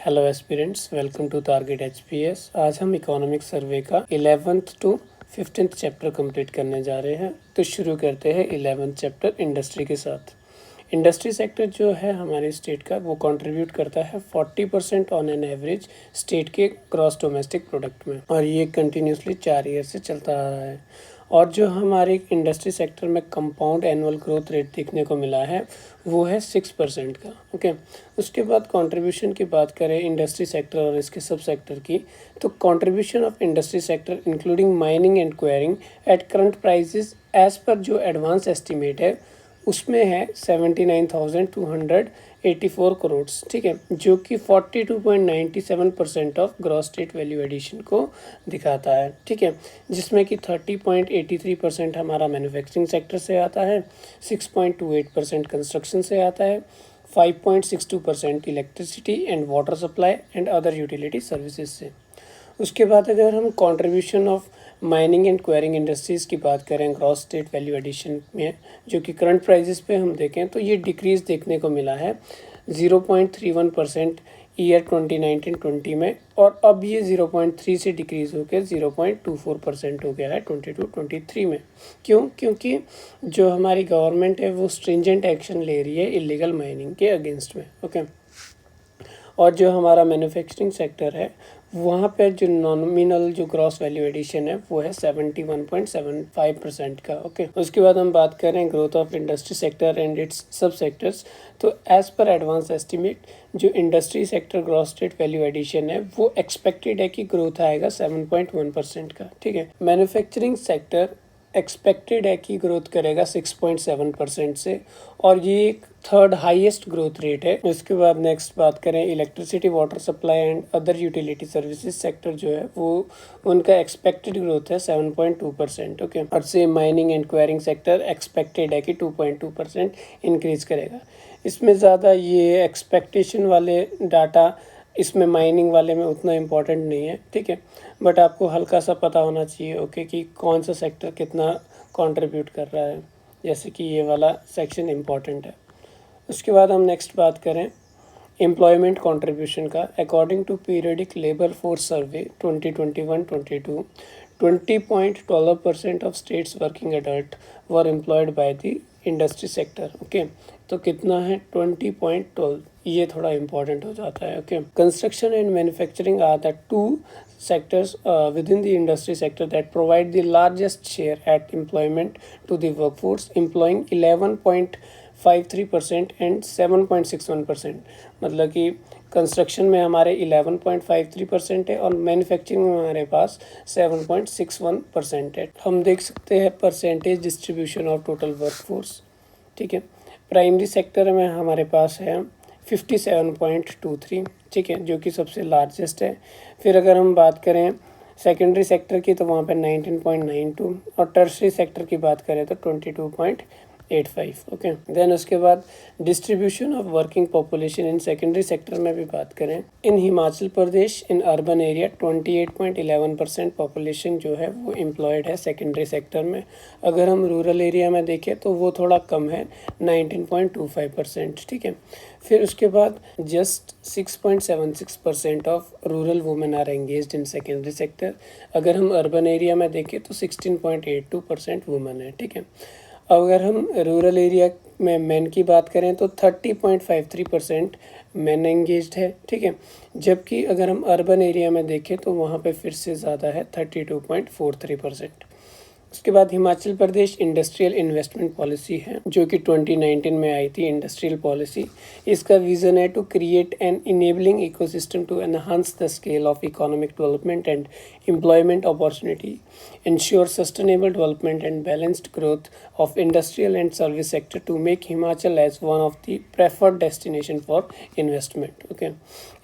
Hello aspirants, welcome to target HPS. आज हम economic survey का 11th to 15th chapter complete करने जा रहे हैं। तो शुरू करते हैं 11th चैप्टर इंडस्ट्री के साथ। इंडस्ट्री सेक्टर जो है हमारे स्टेट का, वो कंट्रीब्यूट करता है 40% ऑन एन एवरेज स्टेट के ग्रॉस डोमेस्टिक प्रोडक्ट में, और ये कंटिन्यूसली 4 ईयर से चलता आ रहा है। और जो हमारे इंडस्ट्री सेक्टर में कंपाउंड एनुअल ग्रोथ रेट देखने को मिला है वो है 6% का। ओके, उसके बाद कंट्रीब्यूशन की बात करें इंडस्ट्री सेक्टर और इसके सब सेक्टर की, तो contribution of industry sector including mining and quarrying at current prices as per जो एडवांस एस्टिमेट है उसमें है 79,284 करोड़, ठीक है, जो कि 42.97% of gross state value addition को दिखाता है, ठीक है, जिसमें कि 30.83% हमारा मैन्युफैक्चरिंग सेक्टर से आता है, 6.28% कंस्ट्रक्शन से आता है, 5.62% electricity and water supply and other utility services से। उसके बाद अगर हम contribution of mining and quarrying industries की बात करें ग्रॉस स्टेट वैल्यू एडिशन में, जो कि करंट प्राइजेस पे हम देखें तो ये डिक्रीज़ देखने को मिला है 0.31% ईयर 2019-20 में, और अब ये 0.3 से डिक्रीज़ होकर 0.24% हो गया है 22-23 में। क्योंकि जो हमारी गवर्नमेंट है वो स्ट्रिंजेंट एक्शन ले रही है इलीगल माइनिंग के अगेंस्ट में। ओके, और जो हमारा मैन्युफैक्चरिंग सेक्टर है वहाँ पे जो नॉमिनल जो ग्रॉस वैल्यू एडिशन है वो है 71.75% का। ओके, उसके बाद हम बात करें growth of industry sector and its sub sectors, तो एज पर एडवांस एस्टिमेट जो industry sector gross state value addition है वो एक्सपेक्टेड है कि ग्रोथ आएगा 7.1% का, ठीक है। मैन्युफैक्चरिंग सेक्टर एक्सपेक्टेड है कि ग्रोथ करेगा 6.7% से, और ये एक थर्ड हाईएस्ट ग्रोथ रेट है। उसके बाद नेक्स्ट बात करें electricity water supply and other utility services sector जो है वो उनका एक्सपेक्टेड ग्रोथ है 7.2%। ओके, और से mining and quarrying sector expected है कि 2.2% इंक्रीज करेगा। इसमें ज़्यादा ये एक्सपेक्टेशन वाले डाटा इसमें माइनिंग वाले में उतना इम्पोर्टेंट नहीं है, ठीक है, बट आपको हल्का सा पता होना चाहिए ओके कि कौन सा सेक्टर कितना कंट्रीब्यूट कर रहा है, जैसे कि ये वाला सेक्शन इम्पॉर्टेंट है। उसके बाद हम नेक्स्ट बात करें एम्प्लॉयमेंट कंट्रीब्यूशन का। According to periodic labour force survey 2021-22, 20.12% of states working adult were employed by the industry sector. Okay, तो कितना है 20.12, ये थोड़ा इंपॉर्टेंट हो जाता है। Okay, construction and manufacturing are the two sectors within the industry sector that provide the largest share at employment to the workforce, employing 11.53% and 7.61%। मतलब कि कंस्ट्रक्शन में हमारे 11.53% है और मैन्युफैक्चरिंग में हमारे पास 7.61% है। हम देख सकते हैं percentage distribution of total workforce, ठीक है। प्राइमरी सेक्टर में हमारे पास है 57.23, ठीक है, जो कि सबसे लार्जेस्ट है। फिर अगर हम बात करें सेकेंडरी सेक्टर की तो वहाँ पे 19.92, और टर्शरी सेक्टर की बात करें तो 22.85। ओके, देन उसके बाद distribution of working population in secondary sector में भी बात करें, इन हिमाचल प्रदेश इन अर्बन एरिया 28.11% पॉपुलेशन जो है वो एम्प्लॉयड है सेकेंडरी सेक्टर में। अगर हम रूरल एरिया में देखें तो वो थोड़ा कम है 19.25%, ठीक है। फिर उसके बाद just 6.76% of rural women are engaged in secondary sector. अगर हम अर्बन एरिया में देखें तो 16.82% वुमेन है, ठीक है। अगर हम रूरल एरिया में मेन की बात करें तो 30.53% मेन एंगेज्ड है, ठीक है, जबकि अगर हम अर्बन एरिया में देखें तो वहाँ पे फिर से ज़्यादा है 32.43%। उसके बाद Himachal Pradesh industrial investment policy है जो कि 2019 में आई थी, इंडस्ट्रियल पॉलिसी। इसका विज़न है to create an enabling ecosystem to enhance the scale of economic development and employment opportunity, ensure sustainable development and balanced growth of industrial and service sector to make Himachal as one of the preferred destination for investment। Okay,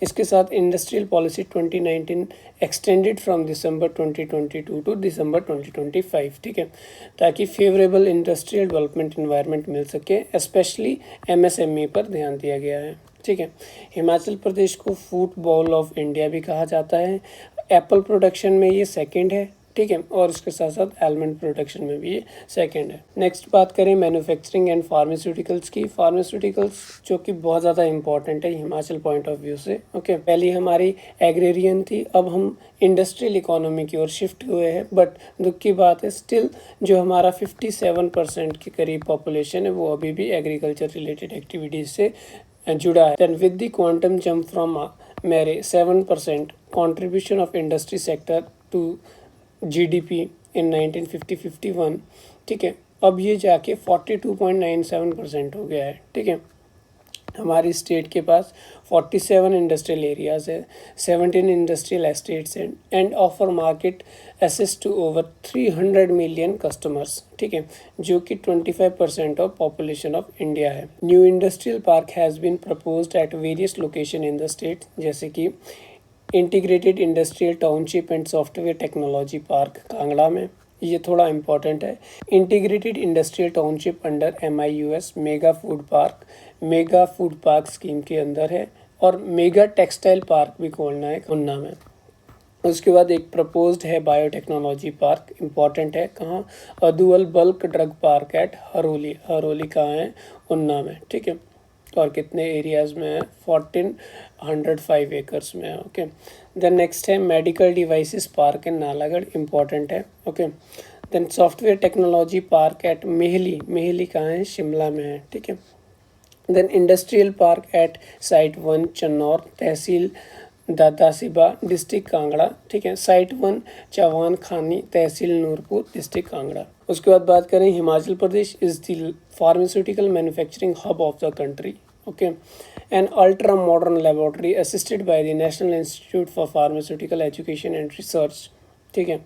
इसके साथ industrial policy 2019 extended from December 2022 to December 2025, ठीक है, ताकि favourable industrial development environment मिल सके, specially MSME पर ध्यान दिया गया है, ठीक है। हिमाचल प्रदेश को फूड बॉल ऑफ इंडिया भी कहा जाता है। एप्पल प्रोडक्शन में ये सेकंड है ठीक है, और इसके साथ साथ एलिमेंट प्रोडक्शन में भी ये सेकंड है। नेक्स्ट बात करें मैन्युफैक्चरिंग एंड फार्मास्यूटिकल्स की। फार्मास्यूटिकल्स जो कि बहुत ज़्यादा इंपॉर्टेंट है हिमाचल पॉइंट ऑफ व्यू से। ओके, पहली हमारी एग्रेरियन थी, अब हम इंडस्ट्रियल इकोनॉमी की ओर शिफ्ट हुए हैं, बट दुख की बात है स्टिल जो हमारा 57% के करीब पॉपुलेशन है वो अभी भी एग्रीकल्चर रिलेटेड एक्टिविटीज़ से जुड़ा है। Then with the quantum jump from मेरे 7% contribution of industry sector to GDP in 1950-51, ठीक है, अब ये जाके 42.97% हो गया है। ठीक है, हमारी स्टेट के पास 47 इंडस्ट्रियल एरियाज़ है, 17 इंडस्ट्रियल एस्टेट्स हैं and offer market access to over 300 million customers. ठीक है, जो कि 25% ऑफ पॉपुलेशन ऑफ इंडिया है। New industrial park has been proposed at various location in the state, जैसे कि integrated industrial township and software technology park Kangra में, ये थोड़ा इम्पोर्टेंट है। Integrated industrial township under MIUS mega food park scheme के अंदर है, और मेगा टेक्सटाइल पार्क भी खोलना है उन्ना में। उसके बाद एक प्रपोज्ड है बायोटेक्नोलॉजी पार्क, इम्पॉर्टेंट है, कहाँ, अदुअल bulk drug park at Haroli कहाँ है, उन्ना में। ठीक है, और कितने एरियाज़ में है, 1405 एकर्स में है। ओके, देन नेक्स्ट है medical devices park in Nalagarh, important है। Okay, then software technology park at Mehli कहाँ है, शिमला में है। ठीक है, then industrial park at site 1 Channaur, tehsil Dadasiba, district Kangra. ठीक है, साइट 1 चवान खानी, तहसील नूरपुर, डिस्ट्रिक्ट कांगड़ा। उसके बाद बात करें Himachal Pradesh is the pharmaceutical manufacturing hub of the country. Okay, an ultra modern laboratory assisted by the national institute for pharmaceutical education and research, ठीक है,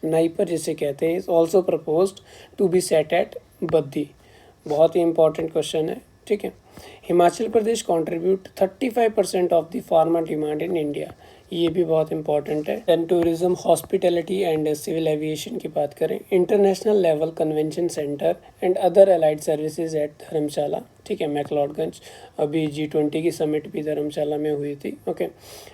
NIPER जिसे कहते हैं, is also proposed to be set at Baddi. बहुत ही important question है। ठीक है, Himachal Pradesh contribute 35% of the pharma demand in India, ये भी बहुत इंपॉर्टेंट है। Then tourism, hospitality and civil aviation की बात करें, international level convention centre and other allied services at Dharamshala. ठीक है, मैक्लोडगंज, अभी G20 की समिट भी धर्मशाला में हुई थी। ओके,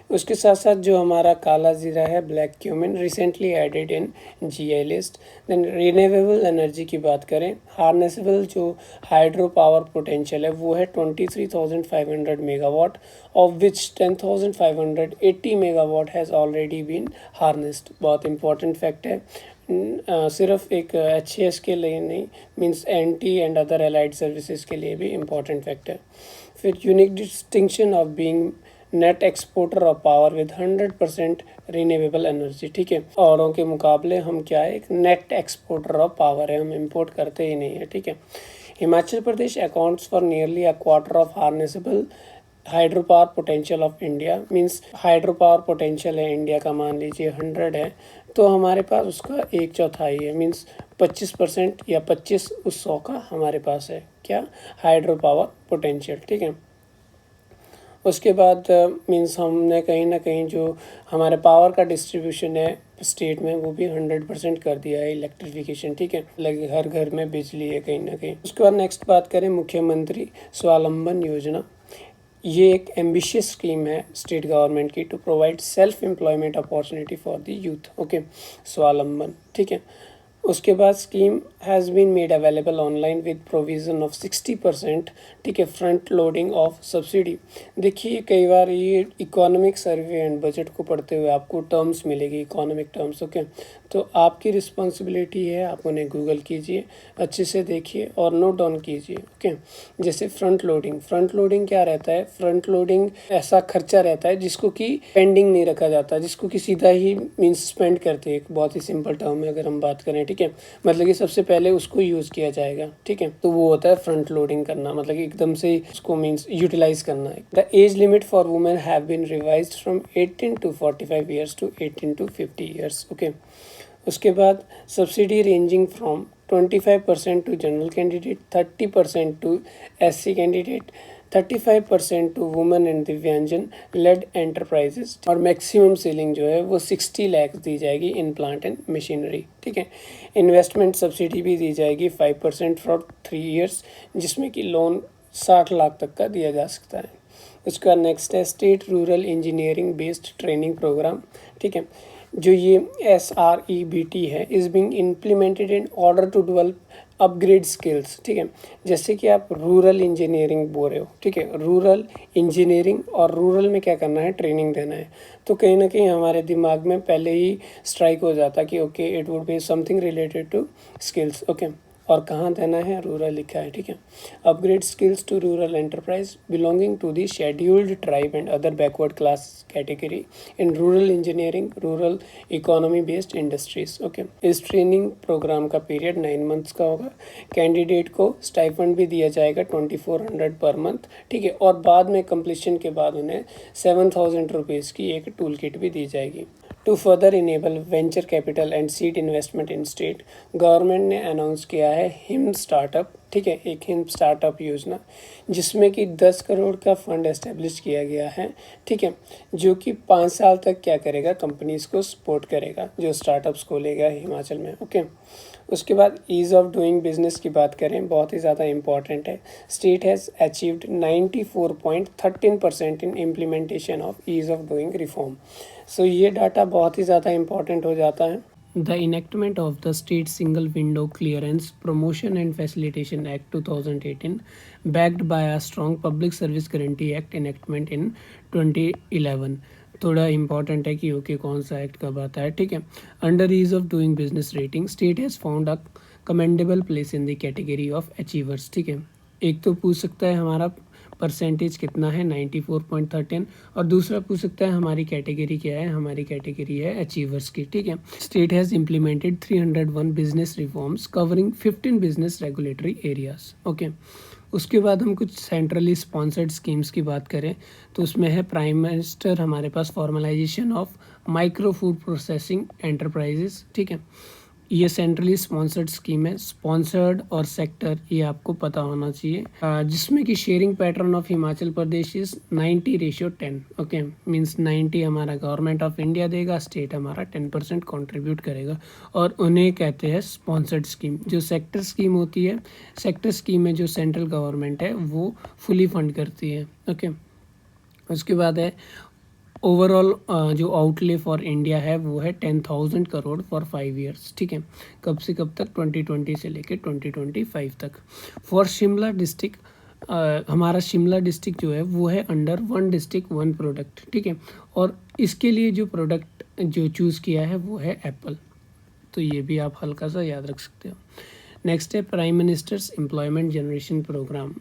उसके साथ साथ जो हमारा काला जीरा है, black cumin, recently added in GI list. Then renewable energy की बात करें, हार्नेसेबल जो हाइड्रो पावर पोटेंशियल है वो है 23,500 megawatt, of which 10,580 megawatt has already been harnessed. बहुत इंपॉर्टेंट फैक्ट है, सिर्फ एक HAS के लिए नहीं, means NT and other allied services के लिए भी इम्पॉर्टेंट फैक्ट है। फिर unique distinction of being net exporter of power with 100% renewable energy. ठीक है, औरों के मुकाबले हम क्या है, एक नेट एक्सपोर्टर ऑफ पावर है, हम इंपोर्ट करते ही नहीं है। ठीक है, Himachal Pradesh accounts for nearly a quarter of harnessable hydro power potential of India, means hydro power potential है इंडिया का, मान लीजिए 100 है, तो हमारे पास उसका 1/4 है, मींस 25% या 25 उस 100 का हमारे पास है क्या, हाइड्रो पावर पोटेंशियल। ठीक है, उसके बाद मींस हमने कहीं ना कहीं जो हमारे पावर का डिस्ट्रीब्यूशन है स्टेट में वो भी 100% कर दिया है, इलेक्ट्रिफिकेशन। ठीक है, लगे हर घर में बिजली है कहीं ना कहीं। उसके बाद नेक्स्ट बात करें मुख्यमंत्री स्वावलंबन योजना, ये एक एम्बिशियस स्कीम है स्टेट गवर्नमेंट की to provide self employment opportunity for the youth. Okay, Swavalamban. ठीक है, उसके बाद scheme has been made available online with provision of 60%, ठीक है, फ्रंट लोडिंग ऑफ सब्सिडी। देखिए कई बार ये इकोनॉमिक सर्वे एंड बजट को पढ़ते हुए आपको टर्म्स मिलेगी, इकोनॉमिक टर्म्स। ओके, तो आपकी रिस्पॉन्सिबिलिटी है, आप उन्हें गूगल कीजिए, अच्छे से देखिए और नोट डाउन कीजिए। ओके, जैसे फ्रंट लोडिंग क्या रहता है, फ्रंट लोडिंग ऐसा खर्चा रहता है जिसको कि पेंडिंग नहीं रखा जाता, जिसको कि सीधा ही मीन्स स्पेंड करते हैं, बहुत ही सिंपल टर्म में अगर हम बात करें। ठीक है, मतलब कि सबसे पहले उसको यूज़ किया जाएगा। ठीक है, तो वो होता है फ्रंट लोडिंग करना, मतलब कि एकदम से उसको मीन्स यूटिलाइज करना है। The age limit for women have been revised from 18 to 45 years to 18 to 50 years. Okay, उसके बाद subsidy ranging from 25% to general candidate, 30% to SC candidate, 35% to women and divyangjan led enterprises, और maximum ceiling जो है वो 60 लाख दी जाएगी in plant and machinery. ठीक है, investment subsidy भी दी जाएगी 5% फॉर 3 ईयर्स, जिसमें कि लोन 60 लाख तक का दिया जा सकता है। उसका नेक्स्ट है state rural engineering based training programme. ठीक है, जो ये SREBT है is being implemented in order to develop upgrade skills, ठीक है। जैसे कि आप रूरल इंजीनियरिंग बोल रहे हो, ठीक है, रूरल इंजीनियरिंग और रूरल में क्या करना है, ट्रेनिंग देना है। तो कहीं ना कहीं हमारे दिमाग में पहले ही स्ट्राइक हो जाता कि okay it would be something related to skills, okay. और कहाँ देना है, रूरल लिखा है, ठीक है। Upgrade skills to rural enterprise belonging to the scheduled tribe and other backward class category in rural engineering, rural economy based industries, okay. इस training programme का पीरियड 9 मंथ्स का होगा। कैंडिडेट को स्टाइफंड भी दिया जाएगा 2400 पर मंथ, ठीक है। और बाद में कंप्लीशन के बाद उन्हें 7000 रुपीज़ की एक टूल किट भी दी जाएगी। To further enable venture capital and seed investment in state, government ने अनाउंस किया है हिम स्टार्टअप, ठीक है, एक हिम स्टार्टअप योजना जिसमें कि 10 करोड़ का फंड एस्टेब्लिश किया गया है, ठीक है, जो कि 5 साल तक क्या करेगा, कंपनीज को सपोर्ट करेगा जो स्टार्टअप्स खोलेगा हिमाचल में, ओके। उसके बाद ईज़ ऑफ डूइंग बिजनेस की बात करें, बहुत ही ज़्यादा इंपॉर्टेंट है। State has achieved 94.13% in implementation of ease of doing reform. So ये डाटा बहुत ही ज़्यादा इंपॉर्टेंट हो जाता है। The enactment of the State Single Window Clearance Promotion and Facilitation Act 2018, backed by a strong Public Service Guarantee Act enactment in 2011। थोड़ा important है कि okay कौन सा एक्ट कब आता है, ठीक है। Under ease of doing business rating, state has found a commendable place in the category of achievers, ठीक है। एक तो पूछ सकता है हमारा परसेंटेज कितना है 94.13, और दूसरा पूछ सकता है हमारी कैटेगरी क्या है, हमारी कैटेगरी है अचीवर्स की, ठीक है। State has implemented 301 business reforms covering 15 business regulatory areas, okay. उसके बाद हम कुछ सेंट्रली स्पॉन्सर्ड स्कीम्स की बात करें तो उसमें है प्राइम मिनिस्टर, हमारे पास formalization of micro food processing enterprises, ठीक है। ये सेंट्रली स्पॉन्सर्ड स्कीम है। स्पॉन्सर्ड और सेक्टर ये आपको पता होना चाहिए, जिसमें कि sharing pattern of Himachal Pradesh is 90:10, okay. Means 90 हमारा गवर्नमेंट ऑफ इंडिया देगा, स्टेट हमारा 10% कंट्रीब्यूट करेगा, और उन्हें कहते हैं स्पॉन्सर्ड स्कीम। जो सेक्टर स्कीम होती है, सेक्टर स्कीम में जो सेंट्रल गवर्नमेंट है वो फुली फंड करती है, ओके। उसके बाद है ओवरऑल जो आउटले फॉर इंडिया है वो है 10,000 करोड़ फॉर 5 ईयर्स, ठीक है। कब से कब तक, 2020 से लेकर 2025 तक। फॉर शिमला डिस्ट्रिक्ट, हमारा शिमला डिस्ट्रिक्ट जो है वो है अंडर 1 डिस्ट्रिक्ट 1 प्रोडक्ट, ठीक है। और इसके लिए जो प्रोडक्ट जो चूज़ किया है वो है एप्पल, तो ये भी आप हल्का सा याद रख सकते हो। नेक्स्ट है prime minister's employment generation programme.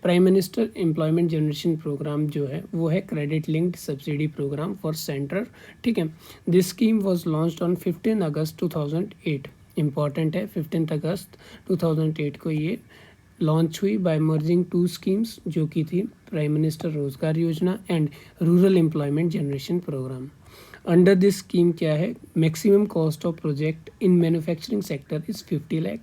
Prime minister employment generation programme जो है वो है credit linked subsidy programme for centre, ठीक है। This scheme was launched on 15 August 2008। Important है, 15 अगस्त 2008 को ये लॉन्च हुई बाय मर्जिंग 2 स्कीम्स जो कि थी prime minister Rozgar Yojana and rural employment generation program. Under this scheme क्या है, maximum cost of project in manufacturing sector is 50 lakh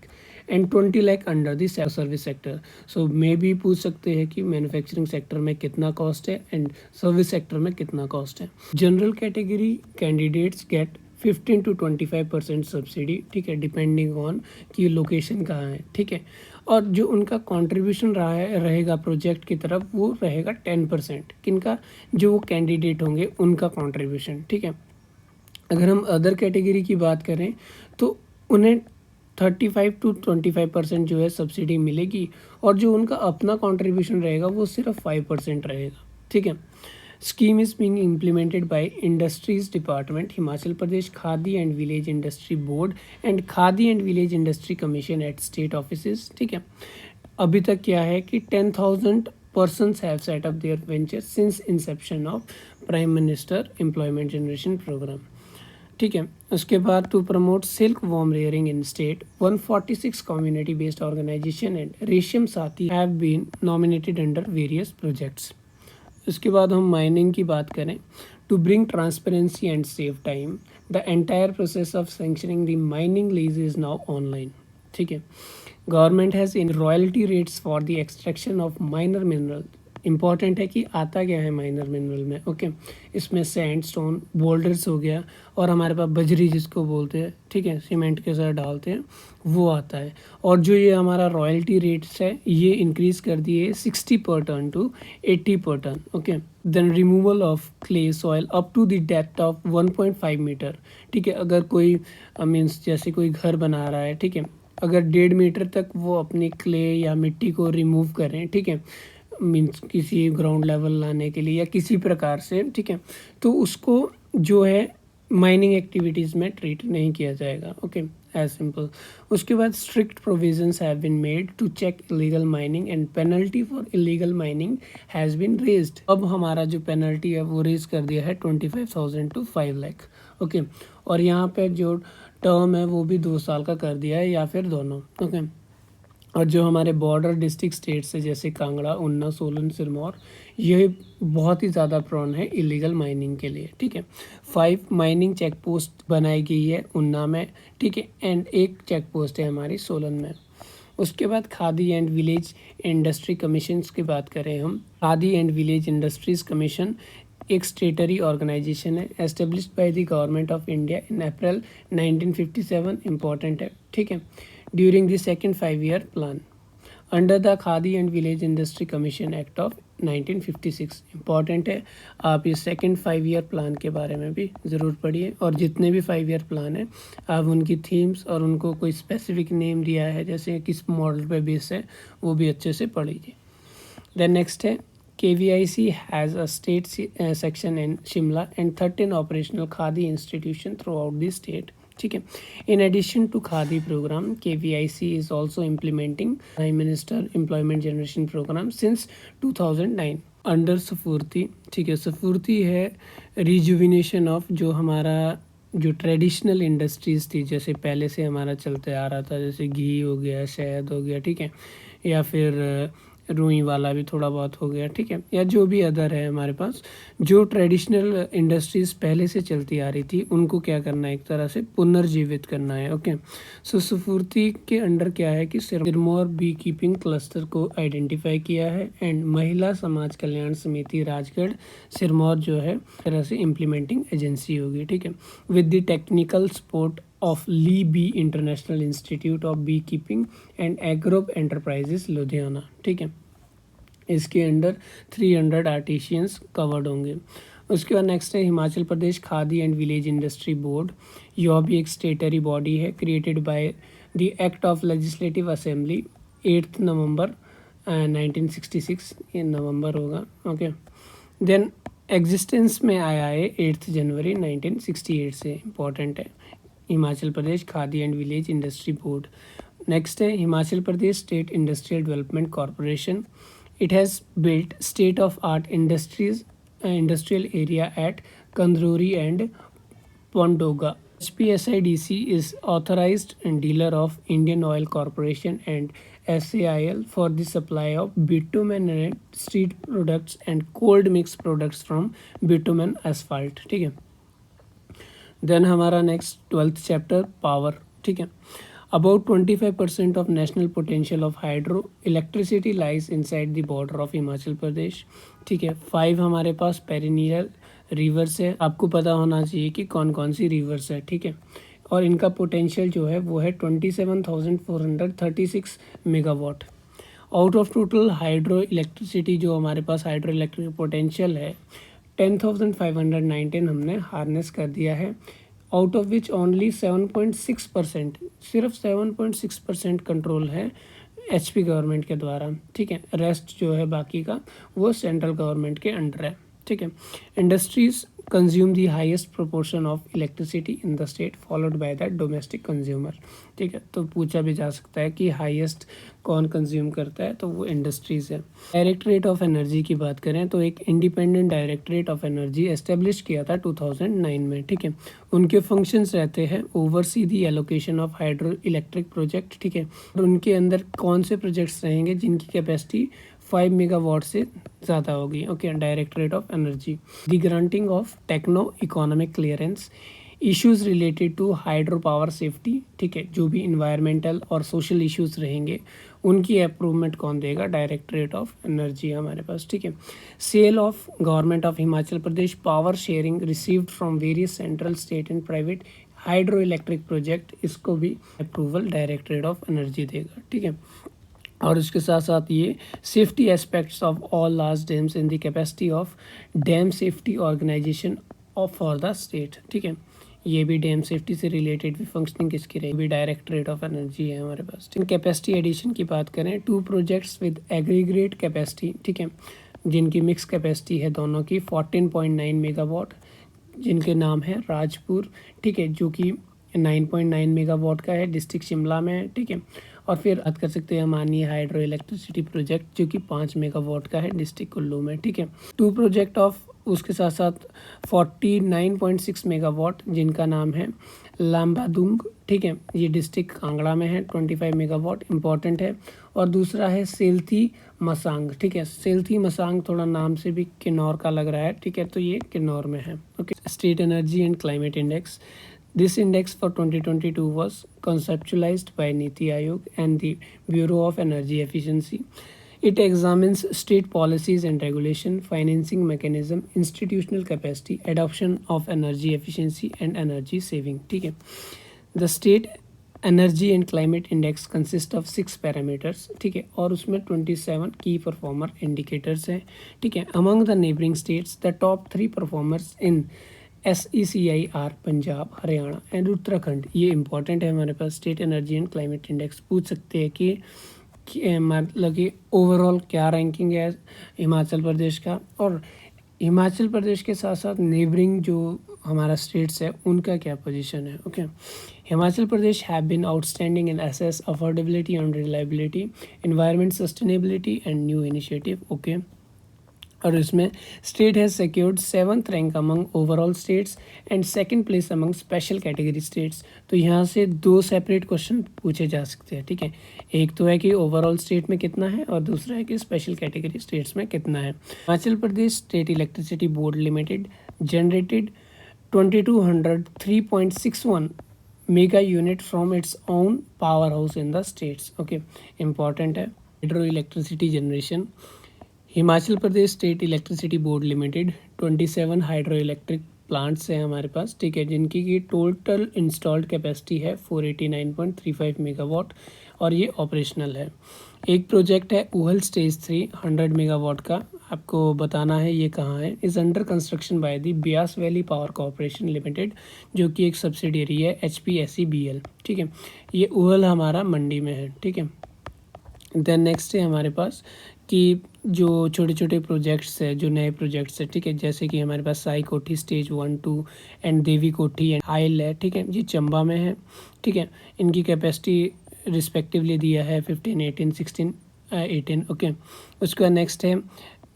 and 20 lakh under the service sector. So मे भी पूछ सकते हैं कि मैन्युफैक्चरिंग सेक्टर में कितना कॉस्ट है एंड सर्विस सेक्टर में कितना कॉस्ट है। General category candidates get 15 to 25% subsidy, ठीक है, डिपेंडिंग ऑन कि लोकेशन कहाँ है, ठीक है। और जो उनका कंट्रीब्यूशन रहेगा प्रोजेक्ट की तरफ वो रहेगा 10%, किनका, जो वो कैंडिडेट होंगे उनका कंट्रीब्यूशन, ठीक है। अगर हम अदर कैटेगरी की बात करें तो उन्हें 35 to 25% जो है सब्सिडी मिलेगी, और जो उनका अपना कंट्रीब्यूशन रहेगा वो सिर्फ 5% रहेगा, ठीक है। Scheme is being implemented by industries department, Himachal Pradesh Khadi and village industry board and Khadi and village industry commission at state offices, ठीक है। अभी तक क्या है कि 10,000 persons have set up their venture since inception of prime minister employment generation programme, ठीक है। उसके बाद to promote silk worm rearing in state, 146 community based organisation and Resham Sathi have been nominated under various projects. उसके बाद हम mining की बात करें, to bring transparency and save time, the entire process of sanctioning the mining lease is now online, ठीक है। Government has in royalty rates for the extraction of minor mineral important है कि आता क्या है माइनर मिनरल में। Okay, इसमें sandstone, boulders हो गया, और हमारे पास बजरी जिसको बोलते हैं, ठीक है, सीमेंट के साथ डालते हैं, वो आता है। और जो ये हमारा रॉयल्टी रेट्स है ये इंक्रीज़ कर दिए 60 पर ton to 80 per tonne. Okay, then removal of clay soil up to the depth of 1.5 metre. ठीक है, अगर कोई मीन्स जैसे कोई घर बना रहा है, ठीक है, अगर 1.5 मीटर तक वो अपनी क्ले या मिट्टी को रिमूव करें, ठीक है, मीन्स किसी ग्राउंड लेवल लाने के लिए या किसी प्रकार से, ठीक है, तो उसको जो है माइनिंग एक्टिविटीज़ में ट्रीट नहीं किया जाएगा। Okay, as simple. उसके बाद strict provisions have been made to check illegal mining and penalty for illegal mining has been raised. अब हमारा जो पेनल्टी है वो रेज कर दिया है 25,000 टू 5 लाख। ओके, और यहाँ पे जो टर्म है वो भी 2 साल का कर दिया है या फिर दोनों। ओके, और जो हमारे बॉर्डर डिस्ट्रिक्ट स्टेट्स है जैसे कांगड़ा, उन्ना, सोलन, सिरमौर, ये बहुत ही ज़्यादा प्रोन है इलीगल माइनिंग के लिए। ठीक है, 5 माइनिंग चेक पोस्ट बनाई गई है उन्ना में, ठीक है, एंड 1 चेक पोस्ट है हमारी सोलन में। उसके बाद khadi and village industry commission की बात करें हम, khadi and village industries commission एक स्टेटरी ऑर्गेनाइजेशन है established by the government of India in April 1957। Important है, ठीक है, during the second 5-year plan under the khadi and village industry commission act of 1956। Important है, आप इस सेकेंड 5-year प्लान के बारे में भी ज़रूर पढ़िए, और जितने भी 5-year प्लान हैं आप उनकी थीम्स और उनको कोई स्पेसिफिक नेम दिया है जैसे किस मॉडल पे बेस है वो भी अच्छे से पढ़ लीजिए। देन नेक्स्ट है KVIC has a state section in Shimla and 13 operational Khadi institution throughout the state. ठीक है, in addition to Khadi program, KVIC is also implementing Prime Minister Employment Generation Program since 2009 under Sfurti. ठीक है, सफूर्ती है rejuvenation of जो हमारा जो traditional industries थी, जैसे पहले से हमारा चलते आ रहा था, जैसे घी हो गया, शहद हो गया, ठीक है, या फिर रुई वाला भी थोड़ा बहुत हो गया, ठीक है, या जो भी अदर है हमारे पास, जो ट्रेडिशनल इंडस्ट्रीज़ पहले से चलती आ रही थी उनको क्या करना है, एक तरह से पुनर्जीवित करना है। ओके, सो सफूर्ती के अंडर क्या है कि सिरमौर बी कीपिंग क्लस्टर को आइडेंटिफाई किया है एंड महिला समाज कल्याण समिति राजगढ़ सिरमौर जो है तरह से इम्प्लीमेंटिंग एजेंसी होगी। ठीक है, with the technical support of Lee B International Institute of Beekeeping and Agro Enterprises Ludhiana. ठीक है, इसके अंडर 300 आर्टिशियंस कवर्ड होंगे। उसके बाद नेक्स्ट है Himachal Pradesh Khadi and village industry board. यह भी एक स्टेटरी बॉडी है created by the act of legislative assembly 8 November 1966, ये नवंबर होगा। ओके, देन एग्जिस्टेंस में आया है 8 जनवरी 1968 से। इम्पॉर्टेंट है, Himachal Pradesh Khadi and village industry board. Next है Himachal Pradesh state industrial development corporation. It has built state of art industrial area at Kandrori and Pandoga. HPSIDC is authorized dealer of Indian Oil Corporation and SAIL for the supply of bitumen and street products and cold mix products from bitumen asphalt। ठीक है, then हमारा next 12th chapter power. ठीक है, about 25% of national potential of hydro electricity lies inside the border of Himachal Pradesh. ठीक है, 5 हमारे पास perennial rivers है, आपको पता होना चाहिए कि कौन कौन सी रिवर्स है। ठीक है, और इनका पोटेंशियल जो है वो है 27,436 megawatt. Out of total hydro electricity जो हमारे पास हाइड्रो इलेक्ट्रिक पोटेंशियल है 10,519 हमने हार्नेस कर दिया है, आउट ऑफ विच ओनली 7.6%, सिर्फ 7.6% कंट्रोल है HP गवर्नमेंट के द्वारा। ठीक है, रेस्ट जो है बाकी का वो सेंट्रल गवर्नमेंट के अंडर है। ठीक है, industries consume the highest proportion of electricity in the state followed by the domestic consumer. ठीक है, तो पूछा भी जा सकता है कि हाईएस्ट कौन कंज्यूम करता है, तो वो इंडस्ट्रीज़ है। डायरेक्टरेट ऑफ एनर्जी की बात करें तो एक independent directorate of energy establish किया था 2009 में। ठीक है, उनके फंक्शंस रहते हैं oversee the allocation of hydro electric project. ठीक है, और उनके अंदर कौन से प्रोजेक्ट्स रहेंगे जिनकी कैपेसिटी 5 मेगावाट से ज़्यादा होगी। Okay, directorate of energy the granting of techno economic clearance issues related to hydro power safety, ठीक है, जो भी इन्वायरमेंटल और सोशल इश्यूज़ रहेंगे उनकी अप्रूवमेंट कौन देगा, डायरेक्टरेट ऑफ एनर्जी हमारे पास, ठीक है। Cell of government of Himachal Pradesh power sharing received from various central state and private hydro electric project, इसको भी अप्रूवल डायरेक्टरेट ऑफ एनर्जी देगा, ठीक है। और उसके साथ साथ ये safety aspects of all large dams in the capacity of dam safety organisation of for the state, ठीक है। ये भी डैम सेफ्टी से रिलेटेड भी फंक्शनिंग किसकी रहेगी, भी डायरेक्टरेट ऑफ एनर्जी है हमारे पास। कैपेसिटी एडिशन की बात करें, 2 प्रोजेक्ट्स विद एग्रीग्रेट कैपेसिटी, ठीक है, जिनकी मिक्स कैपेसिटी है दोनों की 14.9 मेगावाट, जिनके नाम है राजपुर, ठीक है, जो कि 9.9 मेगावाट का है, डिस्ट्रिक्ट शिमला में है, ठीक है। और फिर बात कर सकते हैं माननीय हाइड्रो इलेक्ट्रिसिटी प्रोजेक्ट जो कि 5 मेगावाट का है, डिस्ट्रिक्ट कुल्लू में, ठीक है। 2 प्रोजेक्ट ऑफ उसके साथ साथ 49.6 मेगावाट जिनका नाम है लाम्बादुंग, ठीक है, ये डिस्ट्रिक्ट कांगड़ा में है, 25 मेगावाट, इंपॉर्टेंट है। और दूसरा है सेल्थी मसांग, ठीक है, सेल्थी मसांग थोड़ा नाम से भी किन्नौर का लग रहा है, ठीक है, तो ये किन्नौर में है, okay. State energy and climate index, this index for 2022 was conceptualized by Niti Aayog and the Bureau of Energy Efficiency. It examines state policies and regulation, financing mechanism, institutional capacity, adoption of energy efficiency and energy saving, ठीक है। The state energy and climate index consists of 6 parameters, ठीक है, और उसमें 27 key performer indicators हैं, ठीक है। Among the neighboring states, the top 3 performers in SECIR Punjab, Haryana and Uttarakhand, ये इंपॉर्टेंट है हमारे पास। State energy and climate index पूछ सकते हैं कि मतलब कि ओवरऑल क्या रैंकिंग है हिमाचल प्रदेश का, और हिमाचल प्रदेश के साथ साथ नेबरिंग जो हमारा स्टेट्स है उनका क्या पोजीशन है, okay. Himachal Pradesh have been outstanding in access affordability and reliability, environment sustainability and new initiative, okay. और इसमें state has secured 7th rank among overall states and 2nd place among special category states. तो यहाँ से 2 separate question पूछे जा सकते हैं, ठीक है। एक तो है कि ओवरऑल स्टेट में कितना है और दूसरा है कि स्पेशल कैटेगरी स्टेट्स में कितना है। Himachal Pradesh state electricity board limited generated 2203.61 mega unit from its own power house in the states, okay, important है। Hydro electricity generation, Himachal Pradesh state electricity board limited 27 hydro electric plants हैं हमारे पास, ठीक है, जिनकी की टोटल इंस्टॉल्ड कैपेसिटी है 489.35 मेगावाट और ये ऑपरेशनल है। एक प्रोजेक्ट है ऊहल स्टेज 3 100 मेगावाट का, आपको बताना है ये कहाँ है। Is under construction by the Beas valley power corporation limited, जो कि एक सब्सिडियरी है HPSEBL, ठीक है। ये ऊहल हमारा मंडी में है, ठीक है। देन नेक्स्ट है हमारे पास कि जो छोटे छोटे प्रोजेक्ट्स है, जो नए प्रोजेक्ट्स है, ठीक है, जैसे कि हमारे पास साई कोठी स्टेज 1 2 एंड देवी कोठी एंड आयल है, ठीक है, ये चंबा में है, ठीक है। इनकी कैपेसिटी रिस्पेक्टिवली दिया है 15 18 16 18, ओके। उसका नेक्स्ट है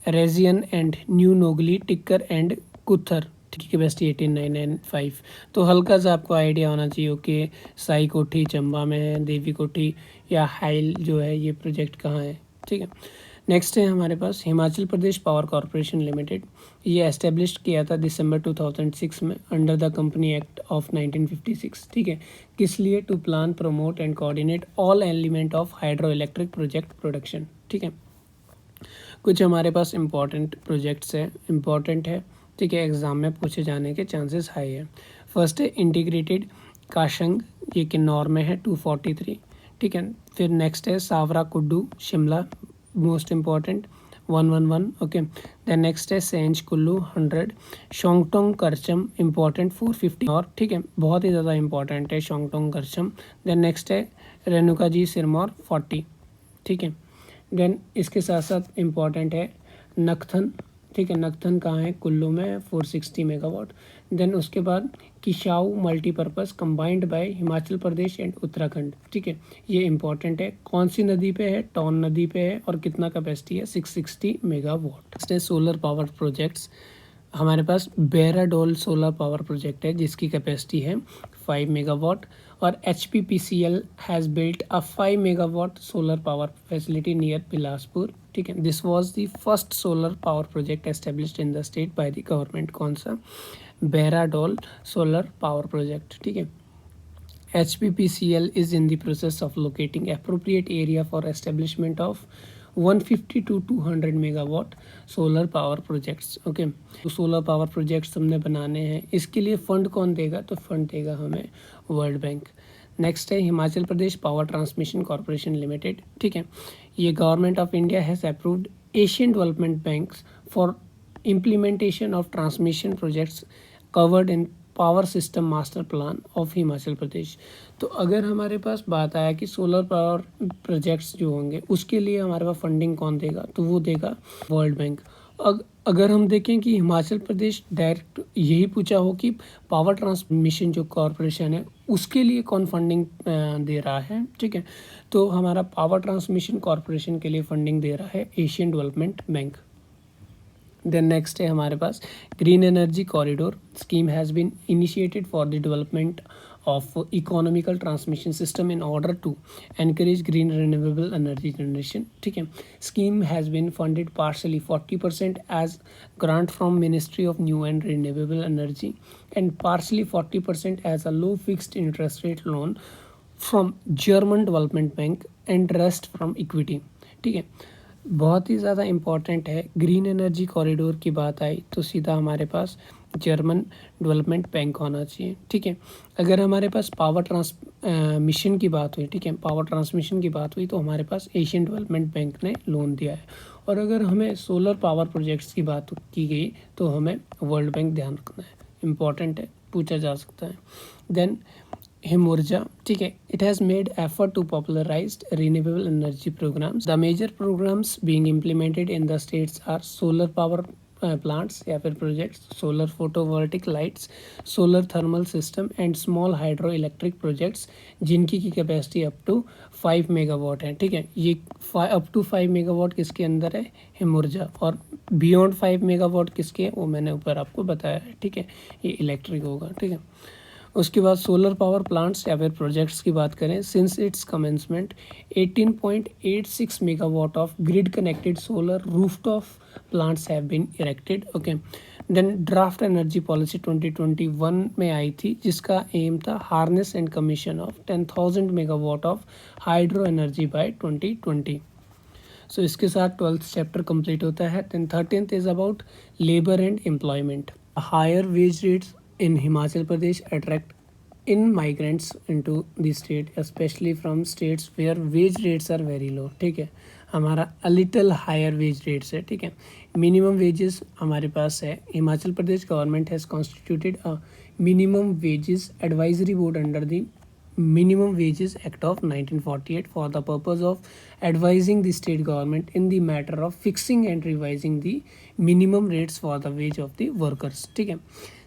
रेजियन and new Nogli Tikkar and Kuther, ठीक है, कैपेसिटी 18 9 एंड 5। तो हल्का सा आपको आइडिया होना चाहिए, ओके, साई कोठी चंबा में है, देवी कोठी या हाइल जो है ये प्रोजेक्ट कहाँ है, ठीक है। नेक्स्ट है हमारे पास Himachal Pradesh power corporation limited, ये एस्टेब्लिश किया था दिसंबर 2006 में under the company act of 1956, ठीक है। किस लिए, to plan promote and coordinate all element of hydro electric project production, ठीक है। कुछ हमारे पास इंपॉर्टेंट प्रोजेक्ट्स है, इंपॉर्टेंट है, ठीक है, एग्जाम में पूछे जाने के चांसेस हाई है। फर्स्ट है इंटीग्रेटेड काशंग, ये किन्नौर में है 243, ठीक है। फिर नेक्स्ट है सावरा कुड्डू शिमला, मोस्ट इम्पॉर्टेंट 111, ओके। देन नेक्स्ट है सेंच कुल्लू 100, शोंगटोंग करचम इंपॉर्टेंट 450 और, ठीक है, बहुत ही ज़्यादा इंपॉर्टेंट है शोंगटोंग करचम। देन नेक्स्ट है रेणुका जी सिरमौर 40, ठीक है। देन इसके साथ साथ इम्पॉर्टेंट है नखथन, ठीक है, नखथन कहाँ है, कुल्लू में 460 मेगावाट। देन उसके बाद Kishau multipurpose combined by Himachal Pradesh and Uttarakhand, ठीक है, ये इंपॉर्टेंट है। कौन सी नदी पे है, टॉन नदी पे है और कितना कैपेसिटी है 660 मेगावाट। नेक्स्ट है सोलर पावर प्रोजेक्ट्स, हमारे पास बेराडोल सोलर पावर प्रोजेक्ट है जिसकी कैपेसिटी है 5 megawatt, और HPPCL has built a 5 megawatt solar power facility near Bilaspur. ठीक है, this was the first solar power project established in the state by the government. कौन सा? बहराडोल solar power project. ठीक है, HPPCL is in the process of locating appropriate area for establishment of 150 to 200 megawatt solar power projects. Okay, तो solar power projects हमने बनाने हैं, इसके लिए फंड कौन देगा? तो फंड देगा हमें वर्ल्ड बैंक. नेक्स्ट है Himachal Pradesh power transmission corporation limited. ठीक है, ये government of India has approved Asian development banks for implementation of transmission projects covered in power system master plan of Himachal Pradesh. तो अगर हमारे पास बात आया कि सोलर पावर प्रोजेक्ट्स जो होंगे उसके लिए हमारे पास फंडिंग कौन देगा? तो वो देगा वर्ल्ड बैंक. अगर हम देखें कि हिमाचल प्रदेश डायरेक्ट यही पूछा हो कि पावर ट्रांसमिशन जो कॉरपोरेशन है उसके लिए कौन फंडिंग दे रहा है, ठीक है, तो हमारा पावर ट्रांसमिशन कॉरपोरेशन के लिए फंडिंग दे रहा है Asian development bank. Then next है हमारे पास green energy corridor scheme has been initiated for the development of economical transmission system in order to encourage green renewable energy generation. ठीक है, scheme has been funded partially 40% as grant from Ministry of New and Renewable Energy and partially 40% as a low fixed interest rate loan from German Development Bank and rest from equity. ठीक है, बहुत ही ज़्यादा important है. Green energy corridor की बात आई तो सीधा हमारे पास जर्मन डेवलपमेंट बैंक होना चाहिए. ठीक है, अगर हमारे पास पावर ट्रांसमिशन की बात हुई, ठीक है, पावर ट्रांसमिशन की बात हुई तो हमारे पास एशियन डेवलपमेंट बैंक ने लोन दिया है. और अगर हमें सोलर पावर प्रोजेक्ट्स की बात की गई तो हमें वर्ल्ड बैंक ध्यान रखना है, इम्पॉर्टेंट है, पूछा जा सकता है. देन हिमऊर्जा, ठीक है, it has made effort to popularise renewable energy programmes. The major programmes being implemented in the states are solar power plants या फिर projects, solar photovoltaic lights, solar thermal system and small hydro electric projects जिनकी की capacity up to 5 megawatt है. ठीक है, ये up to 5 megawatt किसके अंदर है? हिमऊर्जा. और बियॉन्ड 5 मेगावाट किसके है? वो मैंने ऊपर आपको बताया है. ठीक है, ये इलेक्ट्रिक होगा. ठीक है, उसके बाद सोलर पावर प्लांट्स या फिर प्रोजेक्ट्स की बात करें, since its commencement 18.86 megawatt off grid connected solar rooftop plants have been erected. Okay, then draft energy policy 2021 में आई थी जिसका एम था harness and commission of 10,000 megawatt of hydro energy by 2020. So इसके साथ 12th चैप्टर कंप्लीट होता है. Then 13th is about labour and employment. Higher wage rates in Himachal Pradesh attract in migrants into the state, especially from states where wage rates are very low. ठीक है, हमारा a little higher wage rates है. ठीक है, minimum wages हमारे पास है. Himachal Pradesh government has constituted a minimum wages advisory board under the Minimum Wages Act of 1948 for the purpose of advising the state government in the matter of fixing and revising the minimum rates for the wage of the workers. ठीक है,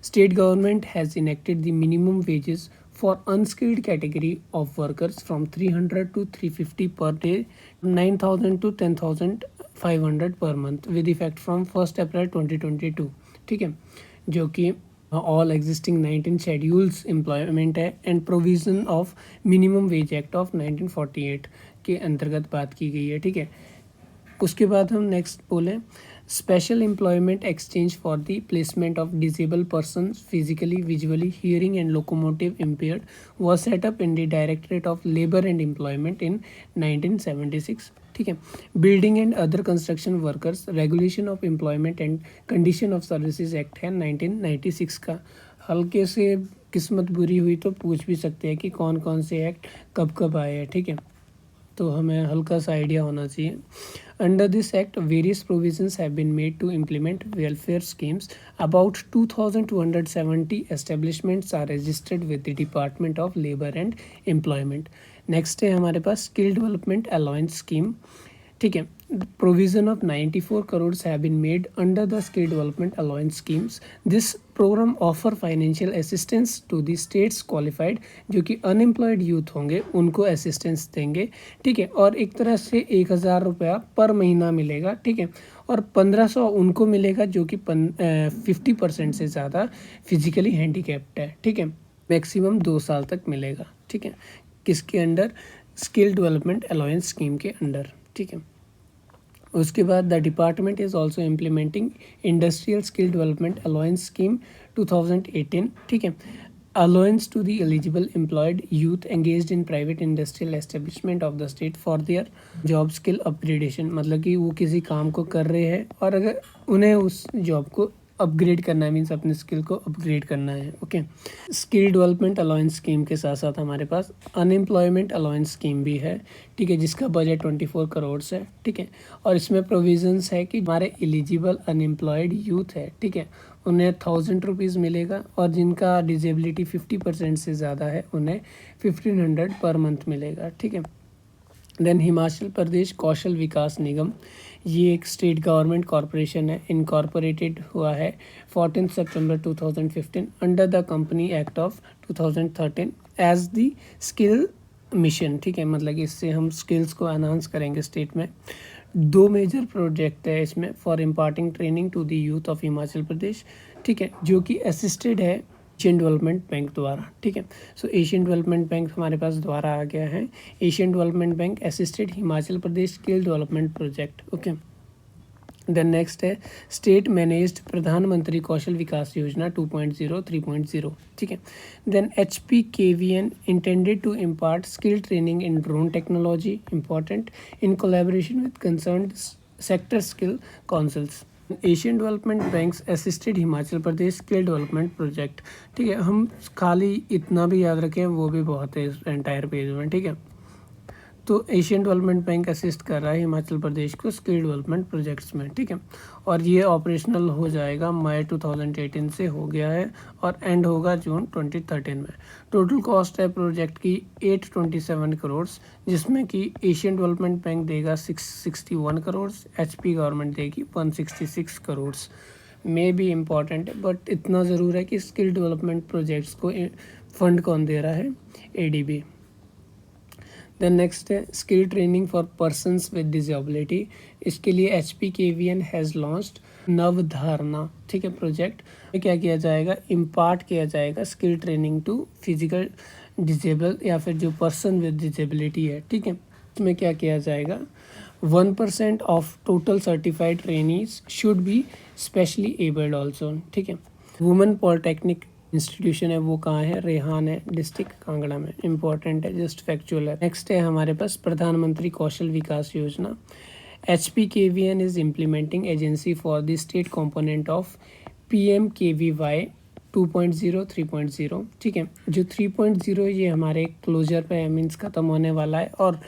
state government has enacted the minimum wages for unskilled category of workers from 300 to 350 per day, 9,000 to 10,500 per month with effect from 1st April 2022. ठीक है, जो कि all existing 19 schedules employment है and provision of minimum wage act of 1948 के अंतर्गत बात की गई है. ठीक है, उसके बाद हम नेक्स्ट बोलें special employment exchange for the placement of disable person physically visually hearing and locomotive impaired was setup in the directorate of labour and employment in 1976. ठीक है, building and other construction workers regulation of employment and condition of services act है 1996 का. हल्के से किस्मत बुरी हुई तो पूछ भी सकते हैं कि कौन कौन से एक्ट कब कब आए हैं. ठीक है, तो हमें हल्का सा आइडिया होना चाहिए. Under this act various provisions have been made to implement welfare schemes. About 2270 establishments are registered with the department of labour and employment. Next है हमारे पास स्किल डेवलपमेंट अलाउंस स्कीम. ठीक है, provision of 94 crores have been made under the skill development allowance schemes. This program offer financial assistance to the states qualified जो कि unemployed youth होंगे उनको assistance देंगे. ठीक है, और एक तरह से 1,000 रुपया पर महीना मिलेगा. ठीक है, और 1,500 उनको मिलेगा जो कि 50% से ज़्यादा फिजिकली हैंडीकैप्ड है. ठीक है, मैक्सिमम 2 साल तक मिलेगा, ठीक है। किसके under? Skill development allowance scheme के अंडर, ठीक है। उसके बाद the department is also implementing industrial skill development allowance scheme 2018, ठीक है। Allowance to the eligible employed youth engaged in private industrial establishment of the state for their job skill upgradation, मतलब कि वो किसी काम को कर रहे हैं और अगर उन्हें उस जॉब को अपग्रेड करना है, मीन्स अपने स्किल को अपग्रेड करना है, okay. Skill development allowance scheme के साथ साथ हमारे पास अनएम्प्लॉयमेंट अलाउंस स्कीम भी है, ठीक है, जिसका बजट 24 करोड़ है, ठीक है। और इसमें प्रोविजंस है कि हमारे एलिजिबल अनएम्प्लॉयड यूथ है, ठीक है, उन्हें 1000 रुपीज़ मिलेगा और जिनका डिजेबिलिटी 50% से ज़्यादा है उन्हें 1500 पर मंथ मिलेगा, ठीक है। देन हिमाचल प्रदेश कौशल विकास निगम, ये एक स्टेट गवर्नमेंट कॉरपोरेशन है, इनकॉर्पोरेटेड हुआ है 14 सितंबर 2015 under the company act of 2013 as the skill mission, ठीक है, मतलब कि इससे हम स्किल्स को एनहांस करेंगे स्टेट में। 2 मेजर प्रोजेक्ट है इसमें for imparting training to the youth of Himachal Pradesh, ठीक है, जो कि असिस्टेड है एशियन डेवलपमेंट बैंक द्वारा, ठीक है। सो एशियन डेवलपमेंट बैंक हमारे पास द्वारा आ गया है। Asian development bank assisted Himachal Pradesh skill development project, okay. Then next है स्टेट मैनेज्ड प्रधानमंत्री कौशल विकास योजना 2.0 3.0, ठीक है। Then HPKVN intended to impart skill training in drone technology, important, in collaboration with concerned sector skill councils. Asian development banks assisted Himachal Pradesh skill development project, ठीक है। हम खाली इतना भी याद रखें, वो भी बहुत है इस एंटायर पेज में, ठीक है। तो एशियन डेवलपमेंट बैंक असिस्ट कर रहा है हिमाचल प्रदेश को स्किल डेवलपमेंट प्रोजेक्ट्स में, ठीक है। और ये ऑपरेशनल हो जाएगा मई 2018 से हो गया है और एंड होगा जून 2013 में। टोटल कॉस्ट है प्रोजेक्ट की 827 करोड़, जिसमें कि एशियन डेवलपमेंट बैंक देगा 661 करोड़, HP गवर्नमेंट देगी 166 करोड़। में भी इम्पॉर्टेंट है, बट इतना ज़रूर है कि स्किल डेवलपमेंट प्रोजेक्ट्स को फंड कौन दे रहा है? ADB। देन नेक्स्ट है skill training for persons with disability, इसके लिए HPKVN हैज़ लॉन्च्ड नवधारणा, ठीक है, प्रोजेक्ट में क्या किया जाएगा? इम्पार्ट किया जाएगा skill training to physical disabled या फिर जो पर्सन विद डिजेबिलिटी है, ठीक है। इसमें क्या किया जाएगा? 1% of total certified trainees should be specially abled also, ठीक है। वुमेन पॉलिटेक्निक इंस्टीट्यूशन है वो कहाँ है? रेहान है, डिस्ट्रिक्ट कांगड़ा में, इंपॉर्टेंट है, जस्ट फैक्चुअल है। नेक्स्ट है हमारे पास प्रधानमंत्री कौशल विकास योजना। HPKVN is implementing agency for the state component of PMKVY 2.0 3.0, ठीक है। जो 3.0 ये हमारे क्लोजर पे है, मीन्स ख़त्म होने वाला है, और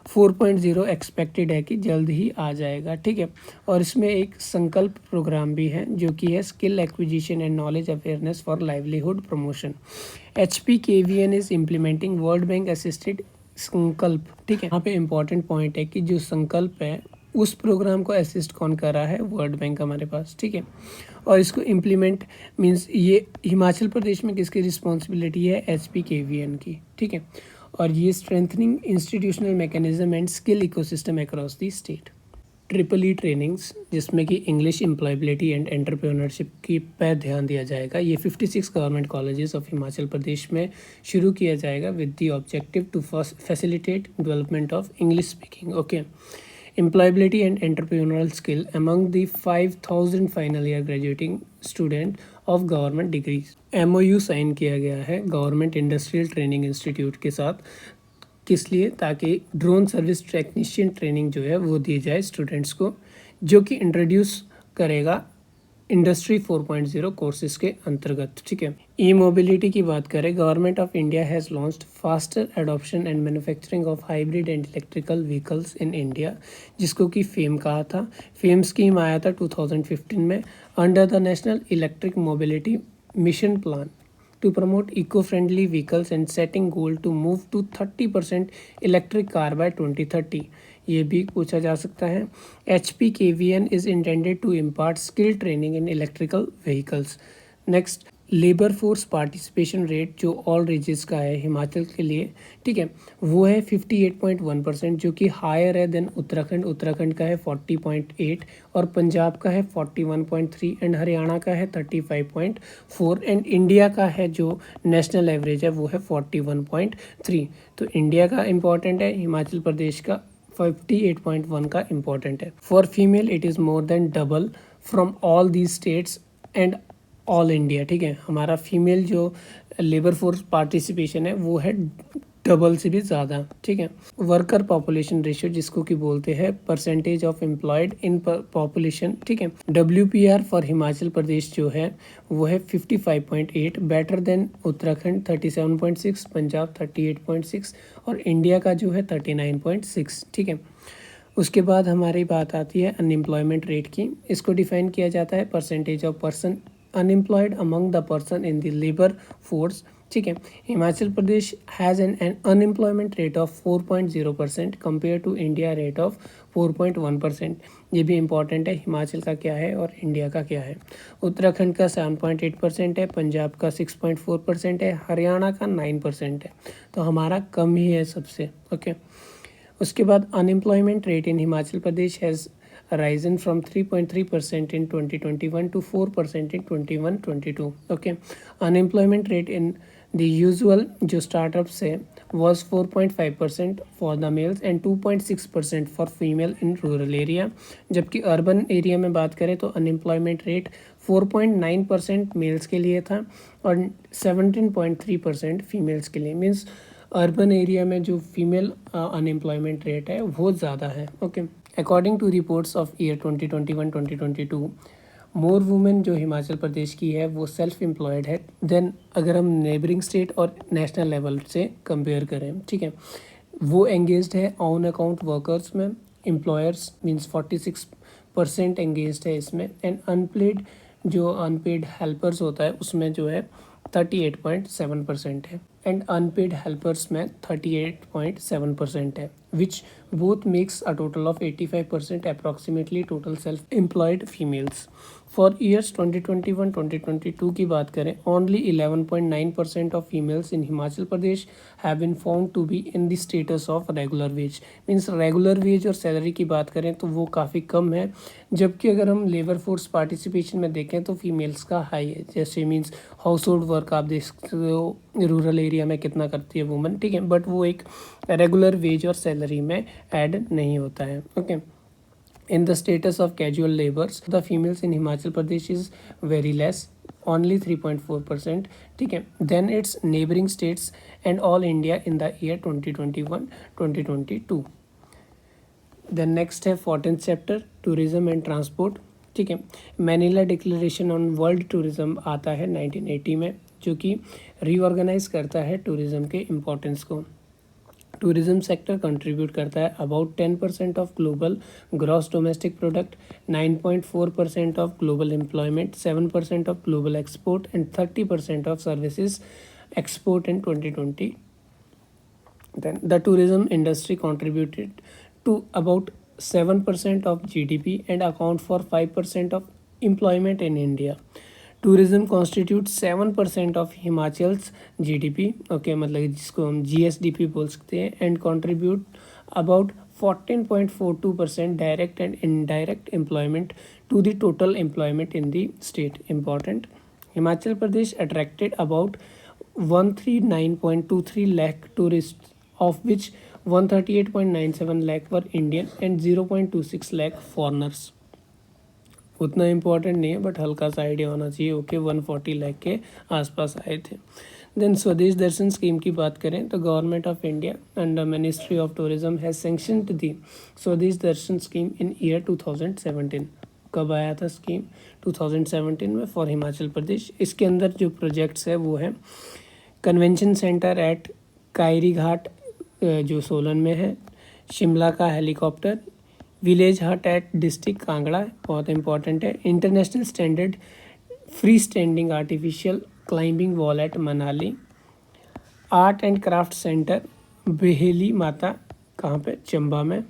4.0 एक्सपेक्टेड है कि जल्द ही आ जाएगा, ठीक है। और इसमें एक संकल्प प्रोग्राम भी है जो कि है skill acquisition and knowledge awareness for livelihood promotion. HPKVN is implementing world bank assisted संकल्प, ठीक है। यहाँ पे इम्पॉर्टेंट पॉइंट है कि जो संकल्प है उस प्रोग्राम को असिस्ट कौन कर रहा है? वर्ल्ड बैंक हमारे पास, ठीक है। और इसको इम्प्लीमेंट मीन्स ये हिमाचल प्रदेश में किसकी रिस्पॉन्सिबिलिटी है? HPKVN की, ठीक है। और ये strengthening institutional mechanism and skill ecosystem across the state. EEE trainings, जिसमें कि इंग्लिश एम्प्लॉयबिलिटी एंड एंटरप्रेन्योरशिप की पर ध्यान दिया जाएगा, ये 56 government colleges of Himachal Pradesh में शुरू किया जाएगा with the objective to facilitate development of English speaking, okay. Employability and entrepreneurial skill among the 5,000 final year graduating student of government degrees. MOU sign किया गया है गवर्नमेंट इंडस्ट्रियल ट्रेनिंग इंस्टीट्यूट के साथ, किस लिए? ताकि ड्रोन सर्विस टेक्नीशियन ट्रेनिंग जो है वो दी जाए स्टूडेंट्स को, जो कि इंट्रोड्यूस करेगा इंडस्ट्री 4.0 कोर्सेज के अंतर्गत, ठीक है। ई मोबिलिटी की बात करें, government of India has launched faster adoption and manufacturing of hybrid and electrical vehicles in India, जिसको कि फेम कहा था। फेम स्कीम आया था 2015 में under the national electric mobility mission plan to promote eco-friendly vehicles and setting goal to move to 30% electric car by 2030। ये भी पूछा जा सकता है। HPKVN is intended to impart skill training in electrical vehicles। Next labour force participation rate जो all regions का है हिमाचल के लिए, ठीक है, वो है 58.1%, जो कि हायर है देन उत्तराखंड। उत्तराखंड का है 40.8 और पंजाब का है 41.3 एंड हरियाणा का है 35.4 एंड इंडिया का है जो नेशनल एवरेज है वो है 41.3। तो इंडिया का इम्पॉर्टेंट है, हिमाचल प्रदेश का 58.1 का इम्पॉर्टेंट है। For female it is more than double from all these states and all India, ठीक है। हमारा फीमेल जो लेबर फोर्स पार्टिसिपेशन है वो है डबल से भी ज़्यादा, ठीक है। वर्कर पॉपुलेशन रेशियो जिसको कि बोलते हैं percentage of employed in population, ठीक है। WPR फॉर हिमाचल प्रदेश जो है वो है 55.8, बेटर देन उत्तराखंड 37.6, पंजाब 38.6 और इंडिया का जो है 39.6, ठीक है। उसके बाद हमारी बात आती है अनएम्प्लॉयमेंट रेट की। इसको डिफाइन किया जाता है percentage of person unemployed among the person in the labour force, ठीक है। Himachal Pradesh has an unemployment rate of 4.0% compare to India rate of 4.1%। ये भी इम्पॉर्टेंट है, हिमाचल का क्या है और इंडिया का क्या है। उत्तराखंड का 7.8% है, पंजाब का 6.4% है, हरियाणा का 9% है। तो हमारा कम ही है सबसे, ओके। उसके बाद unemployment rate in Himachal Pradesh has risen from 3.3% in 2021 to 4% in 21-22, okay. Unemployment rate in the usual जो startups है was 4.5% for the males and 2.6% for female in rural area, जबकि urban area में बात करें तो unemployment rate 4.9% मेल्स के लिए था और 17.3% फीमेल्स के लिए। मीन्स अर्बन एरिया में जो फीमेल अनएम्प्लॉयमेंट रेट है वो ज़्यादा है, okay. According to reports of year 2021-2022 more women जो हिमाचल प्रदेश की है वो सेल्फ एम्प्लॉयड है देन अगर हम नेबरिंग स्टेट और नेशनल लेवल से कंपेयर करें, ठीक है। वो एंगेज्ड है ऑन अकाउंट वर्कर्स में, एम्प्लॉयर्स मीन्स 46% एंगेज्ड है इसमें एंड अनपेड जो अनपेड हेल्पर्स होता है उसमें जो है 38.7% है एंड अनपेड हेल्पर्स में 38.7% है, विच both makes a total of 85% approximately total self-employed females. For years 2021-2022 की बात करें, only 11.9% of females in Himachal Pradesh have been found to be in the status of regular wage. Means regular wage और salary की बात करें तो वो काफ़ी कम है, जबकि अगर हम लेबर फोर्स पार्टिसिपेशन में देखें तो फीमेल्स का हाई है। जैसे मीन्स हाउस होल्ड वर्क आप देख सकते हो रूरल एरिया में कितना करती है वुमन, ठीक है, बट वो एक रेगुलर वेज और सैलरी में ऐड नहीं होता है, okay. In the status of casual labours the females in Himachal Pradesh is very less, only 3.4%, ठीक है, then its neighbouring states and all India in the year 2021-2022। Then next है 14th chapter tourism and transport, ठीक है। Manila declaration on world tourism आता है 1980 में, जो कि रीऑर्गेनाइज करता है टूरिज्म के इम्पोर्टेंस को। टूरिज्म सेक्टर कंट्रीब्यूट करता है about 10% of global gross domestic product, 9.4% of global employment, 7% of global export and 30% of services export in 2020। Then the tourism industry contributed to about 7% of GDP and account for 5% of employment in India. Tourism constitute 7% of Himachal's GDP, okay, मतलब जिसको हम GSDP बोल सकते हैं, and contribute about 14.42% direct and indirect employment to the total employment in the state. Important, Himachal Pradesh attracted about 139.23 lakh tourists, of which 138.97 lakh were Indian and 0.26 lakh foreigners. उतना important नहीं है but हल्का सा आइडिया होना चाहिए, ओके। 140 लाख के आसपास आए थे। देन स्वदेश दर्शन स्कीम की बात करें तो government of India under ministry of tourism has sanctioned the Swadesh Darshan scheme in year 2017। कब आया था स्कीम? 2017 में फॉर हिमाचल प्रदेश। इसके अंदर जो प्रोजेक्ट्स है वो है convention centre at Kairi Ghat जो सोलन में है, शिमला का helicopter, village hut at district Kangra, बहुत इंपॉर्टेंट है, international standard free standing artificial climbing wall at Manali, art and craft centre Beheli Mata, कहाँ पे? चंबा में,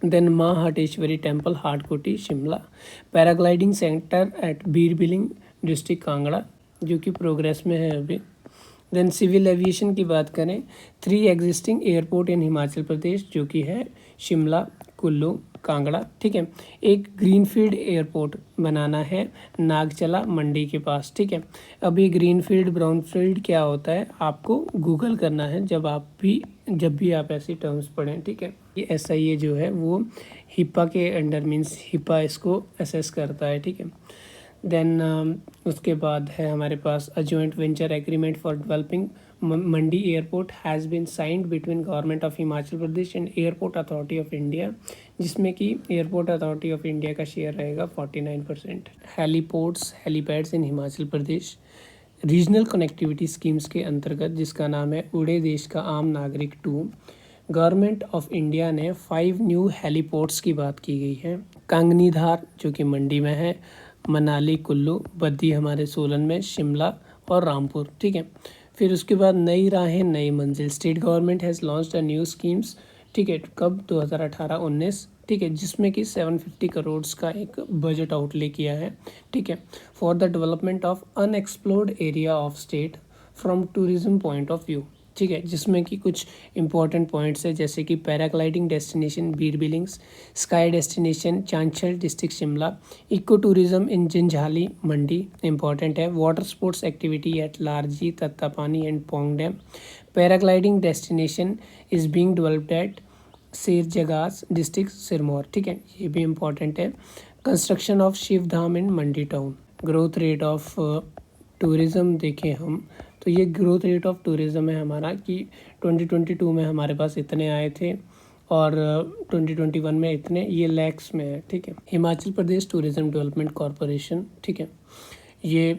then Maa Hateshwari temple Hatkoti Shimla, paragliding centre at Bir Billing district Kangra, जो कि प्रोग्रेस में है अभी। देन सिविल एविएशन की बात करें, 3 एग्जिस्टिंग एयरपोर्ट इन हिमाचल प्रदेश, जो कि है शिमला, कुल्लू, कांगड़ा, ठीक है। एक ग्रीनफील्ड एयरपोर्ट बनाना है नागचला मंडी के पास, ठीक है। अभी ग्रीनफील्ड ब्राउनफील्ड क्या होता है आपको गूगल करना है जब भी आप ऐसी टर्म्स पढ़ें, ठीक है। ये SIA जो है वो हिप्पा के अंडर मीन्स हिप्पा इसको असेस करता है, ठीक है। देन उसके बाद है हमारे पास a joint venture agreement for developing Mandi airport has been signed between government of Himachal Pradesh and airport authority of India, जिसमें कि एयरपोर्ट अथॉरिटी ऑफ इंडिया का शेयर रहेगा 49%। Heliports helipads in Himachal Pradesh regional connectivity schemes के अंतर्गत, जिसका नाम है उड़े देश का आम नागरिक 2, गवर्नमेंट ऑफ इंडिया ने 5 न्यू हेलीपोर्ट्स की बात की गई है। कांगनीधार जो कि मंडी में है, मनाली, कुल्लू, बद्दी हमारे सोलन में, शिमला और रामपुर, ठीक है। फिर उसके बाद नई राहें नई मंजिल, state government has launched a new schemes, ठीक है, कब 2018-19, ठीक है, जिसमें कि 750 करोड़ का एक बजट आउटले किया है, ठीक है, for the development of unexplored area of state from tourism point of view, ठीक है, जिसमें कि कुछ इंपॉर्टेंट पॉइंट्स है जैसे कि paragliding destination Bir Billings, sky destination Chanshal district Shimla, eco tourism in Janjehli Mandi important है, water sports activity at Larji, Tattapani and Pong dam, paragliding destination is being developed at Sherjagas district Sirmaur, ठीक है, ये भी इंपॉर्टेंट है। Construction of Shiv Dham in Mandi town, growth rate of tourism देखें हम तो ये ग्रोथ रेट ऑफ टूरिज़्म है हमारा कि 2022 में हमारे पास इतने आए थे और 2021 में इतने, ये लैक्स में है, ठीक है। हिमाचल प्रदेश टूरिज़्म डेवलपमेंट कॉरपोरेशन, ठीक है, ये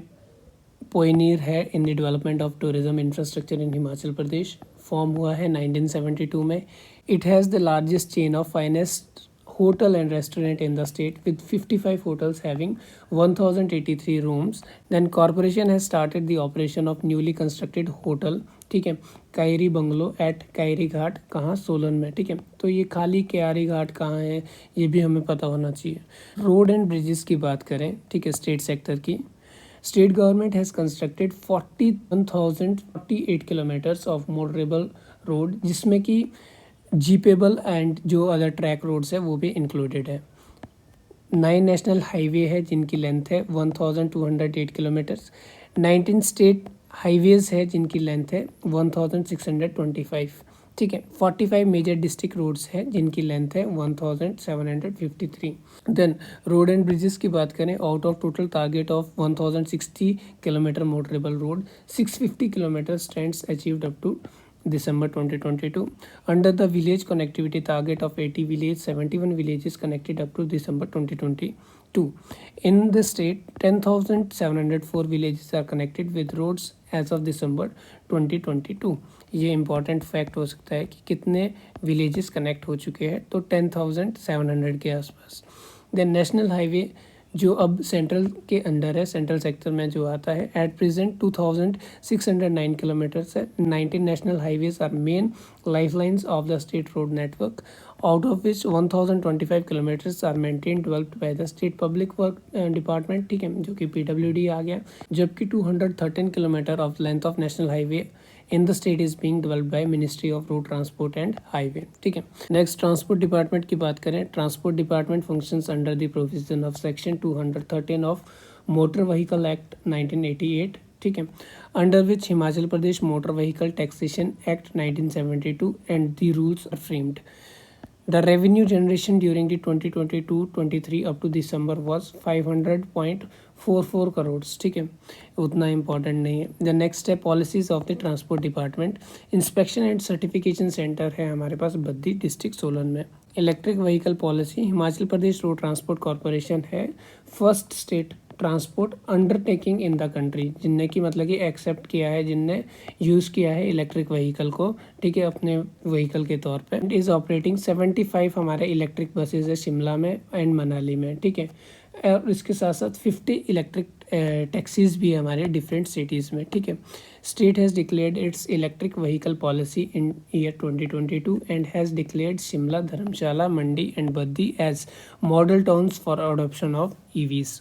पोइनियर है in the development of tourism infrastructure in Himachal Pradesh, form हुआ है 1972 में। It has the largest chain of finest hotel and restaurant in the state with 55 hotels having 1083 rooms. Then corporation has started the operation of newly constructed hotel, ठीक है, Kairi bungalow eight Kairi घाट, कहाँ, सोलन में, ठीक है। तो ये खाली क्यारी घाट कहाँ है ये भी हमें पता होना चाहिए। रोड एंड ब्रिजेस की बात करें, ठीक है, स्टेट सेक्टर की, state government has constructed 41,048 kilometres of motorable road, जिसमें कि जीपेबल एंड जो अदर ट्रैक रोड्स है वो भी इंक्लूडेड है। 9 नेशनल हाईवे है जिनकी लेंथ है 1208 किलोमीटर्स, 19 स्टेट हाईवेज़ है जिनकी लेंथ है 1625, ठीक है। 45 मेजर डिस्ट्रिक्ट रोड्स है जिनकी लेंथ है 1753। देन रोड एंड ब्रिजेस की बात करें, out of total target of 1060 kilometre motorable road, 650 kilometre stands achieved up to December 2022. Under the village connectivity target of 80 villages, 71 villages connected up to December 2022. In the state, 10,704 villages are connected with roads as of December 2022. ये important fact हो सकता है कि कितने villages connect हो चुके हैं, तो 10,700 के आसपास। Then national highway जो अब सेंट्रल के अंडर है, सेंट्रल सेक्टर में जो आता है, एट प्रेजेंट 2609 किलोमीटर्स है। 19 national highways are main lifelines of the state road network, out of which 1025 kilometres are maintain developed by the state public work department, ठीक है, जो कि PWD आ गया, जबकि 213 kilometre of length of national highway in the state is being developed by ministry of road transport and highway, ठीक है। Next transport department की बात करें, transport department functions under the provision of section 213 of motor vehicle act 1988, ठीक है, under which Himachal Pradesh motor vehicle taxation act 1972 and the rules are framed. The revenue generation during the 2022-23 up to December was 500.44 crores, ठीक है, उतना important नहीं है। The next है policies of the transport department, inspection and certification centre है हमारे पास Baddi district Solan में। Electric vehicle policy, Himachal Pradesh road transport corporation है first state transport undertaking in the country, जिनने की मतलब कि एक्सेप्ट किया है, जिनने यूज़ किया है इलेक्ट्रिक व्हीकल को, ठीक है, अपने व्हीकल के तौर पे। इज़ ऑपरेटिंग 75 हमारे इलेक्ट्रिक बसेज है शिमला में एंड मनाली में, ठीक है, और इसके साथ साथ 50 इलेक्ट्रिक टैक्सीज भी है हमारे डिफरेंट सिटीज़ में, ठीक है। State has declared its electric vehicle policy in year 2022 and has declared Shimla, Dharamshala, Mandi and Baddi as model towns for adoption of EVs।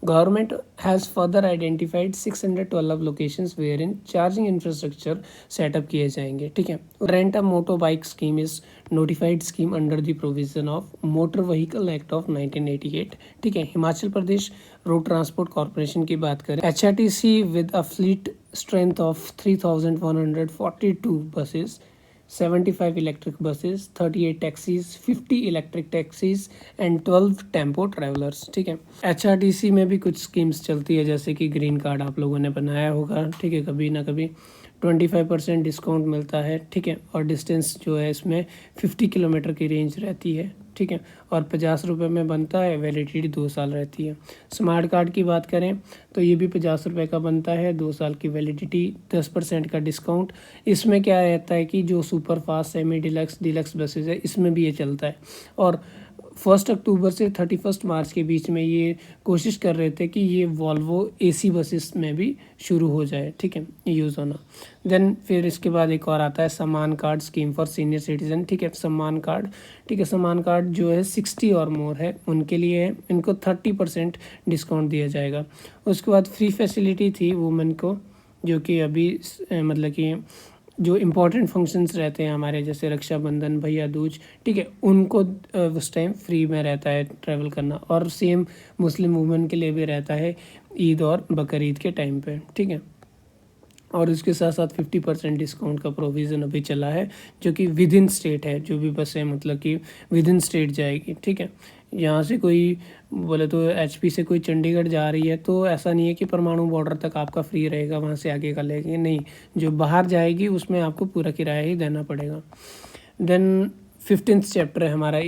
Government has further identified 612 locations where in charging infrastructure setup किए जाएंगे, ठीक है। Rent a motorbike scheme is notified scheme under the provision of motor vehicle act of 1988, ठीक है। Himachal Pradesh road transport corporation की बात करें, HRTC with a fleet strength of 3142 buses, 75 electric buses, 38 taxis, 50 electric taxis and 12 tempo travellers, ठीक है। HRTC में भी कुछ स्कीम्स चलती है, जैसे कि ग्रीन कार्ड आप लोगों ने बनाया होगा, ठीक है, कभी ना कभी 25% डिस्काउंट मिलता है, ठीक है। और डिस्टेंस जो है इसमें 50 किलोमीटर की रेंज रहती है, ठीक है। और 50 रुपये में बनता है, वैलिडिटी 2 साल रहती है। स्मार्ट कार्ड की बात करें तो ये भी 50 रुपये का बनता है, 2 साल की वैलिडिटी, 10% का डिस्काउंट। इसमें क्या रहता है कि जो super fast, semi deluxe buses है, इसमें भी ये चलता है। और 1 अक्टूबर से 31 मार्च के बीच में ये कोशिश कर रहे थे कि ये वॉल्वो AC बसेस में भी शुरू हो जाए, ठीक है, यूज़ होना। देन फिर इसके बाद एक और आता है सम्मान card scheme for senior citizen, ठीक है। सम्मान कार्ड, ठीक है, सम्मान कार्ड जो है 60 और मोर है उनके लिए है, इनको 30% डिस्काउंट दिया जाएगा। उसके बाद फ्री फैसिलिटी थी वुमेन को, जो कि अभी मतलब कि जो इम्पोर्टेंट फंक्शंस रहते हैं हमारे, जैसे रक्षाबंधन, भैया दूज, ठीक है, उनको उस टाइम फ्री में रहता है ट्रैवल करना। और सेम मुस्लिम वुमेन के लिए भी रहता है ईद और बकरीद के टाइम पे, ठीक है। और उसके साथ साथ 50% डिस्काउंट का प्रोविज़न अभी चला है, जो कि विद इन स्टेट है, जो भी बसें मतलब कि विद इन स्टेट जाएगी, ठीक है। यहाँ से कोई बोले तो HP से कोई चंडीगढ़ जा रही है तो ऐसा नहीं है कि परमाणु बॉर्डर तक आपका फ्री रहेगा, वहाँ से आगे का लेंगे, नहीं, जो बाहर जाएगी उसमें आपको पूरा किराया ही देना पड़ेगा। देन 15th चैप्टर है हमारा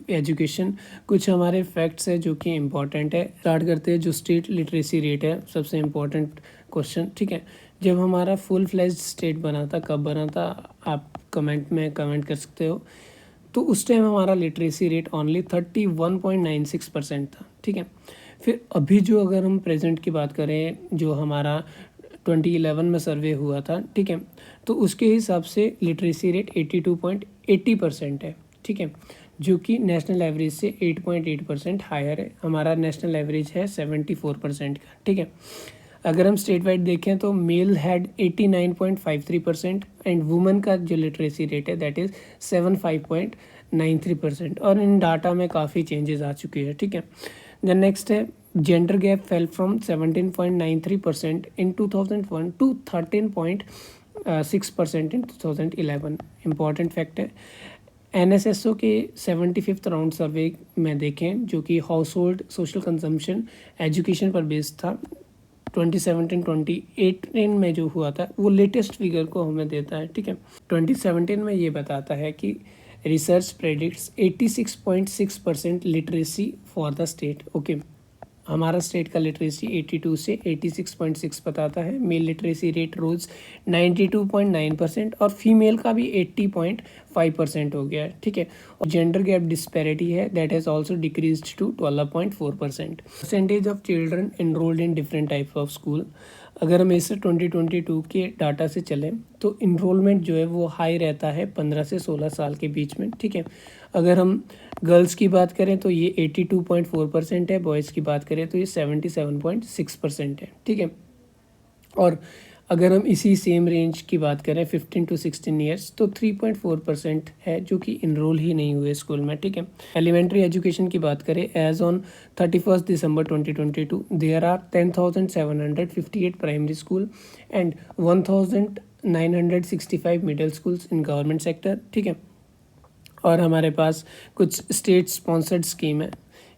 एजुकेशन। कुछ हमारे फैक्ट्स है जो कि इम्पॉर्टेंट है। स्टार्ट करते हैं, जो स्टेट लिटरेसी रेट है, सबसे इम्पॉर्टेंट क्वेश्चन, ठीक है। जब हमारा फुल फ्लेज्ड स्टेट बना था, कब बना था, आप कमेंट में कमेंट कर सकते हो। तो उस टाइम हमारा लिटरेसी रेट ओनली 31.96% था, ठीक है। फिर अभी जो अगर हम प्रेजेंट की बात करें, जो हमारा 2011 में सर्वे हुआ था, ठीक है, तो उसके हिसाब से लिटरेसी रेट 82.80% है, ठीक है, जो कि नेशनल एवरेज से 8.8% हायर है। हमारा नेशनल एवरेज है 74% का, ठीक है। अगर हम स्टेट वाइड देखें तो मेल हैड 89.53% एंड वुमेन का जो लिटरेसी रेट है दैट इज़ 75.93%। और इन डाटा में काफ़ी चेंजेस आ चुके हैं, ठीक है। देन नेक्स्ट है, gender gap fell from 17.93% in 2001 to 13.6% in 2011। Important fact है। NSSO के 75th राउंड सर्वे में देखें, जो कि house hold social consumption education पर बेस्ड था, 2017-2018 में जो हुआ था वो लेटेस्ट फिगर को हमें देता है, ठीक है। 2017 में ये बताता है कि research predicts 86.6% literacy for the state, okay. हमारा स्टेट का लिटरेसी 82 से 86.6 बताता है। मेल लिटरेसी रेट रोज 92.9% और फीमेल का भी 80.5% हो गया है, ठीक है। और जेंडर गैप डिस्पैरिटी है that has also decreased to 12.4%। Percentage of children enrolled in different types of school, अगर हम इसे 2022 के डाटा से चलें तो इनरोलमेंट जो है वो हाई रहता है 15 से 16 साल के बीच में, ठीक है। अगर हम गर्ल्स की बात करें तो ये 82.4% है, बॉयज़ की बात करें तो ये 77.6% है, ठीक है। और अगर हम इसी सेम रेंज की बात करें 15 to 16 ईयर्स तो 3.4% है जो कि इनरोल ही नहीं हुए स्कूल में, ठीक है। एलिमेंट्री एजुकेशन की बात करें, एज ऑन 31 दिसंबर 2022 there are 10,758 primary school and 1,965 middle schools in government sector, ठीक है। और हमारे पास कुछ स्टेट स्पॉन्सर्ड स्कीम है,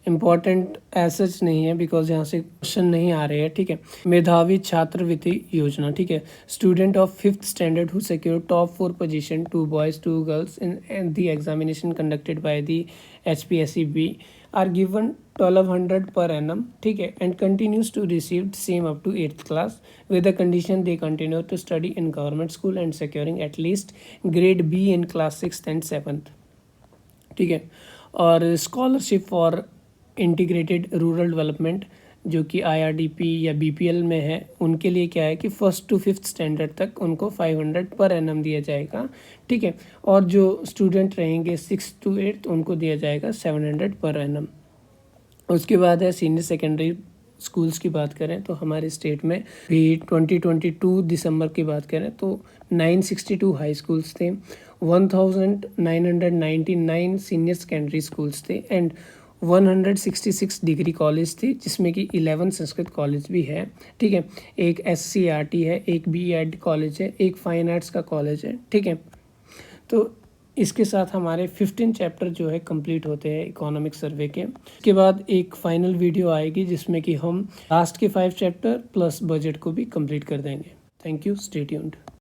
इम्पॉर्टेंट एसच नहीं है बिकॉज यहाँ से क्वेश्चन नहीं आ रहे हैं, ठीक है। मेधावी छात्रवृत्ति योजना, ठीक है। Student of 5th standard who secure top 4 position, 2 boys 2 girls in the examination conducted by the HPSC are given 1200 per annum, ठीक है, and continues to receive same up to 8th class with the condition they continue to study in government school and securing at least grade B in class 6th and 7th, ठीक है। और scholarship for integrated rural development जो कि IRDP या BPL में है, उनके लिए क्या है कि 1st to 5th स्टैंडर्ड तक उनको 500 पर annum दिया जाएगा, ठीक है। और जो स्टूडेंट रहेंगे 6th to 8th उनको दिया जाएगा 700 पर annum। उसके बाद है सीनियर सेकेंडरी स्कूल्स की बात करें तो हमारे स्टेट में भी 2022 दिसंबर की बात करें तो 962 हाई स्कूल्स थे, 1999 सीनियर सेकेंडरी स्कूल्स थे एंड 166 डिग्री कॉलेज थे, जिसमें कि 11 संस्कृत कॉलेज भी है। ठीक है, एक SCRT है, एक BEd कॉलेज है, एक फाइन आर्ट्स का कॉलेज है। ठीक है, तो इसके साथ हमारे 15 चैप्टर जो है कंप्लीट होते हैं इकोनॉमिक सर्वे के। इसके बाद एक फाइनल वीडियो आएगी जिसमें कि हम लास्ट के 5 चैप्टर प्लस बजट को भी कंप्लीट कर देंगे। Thank you, stay tuned.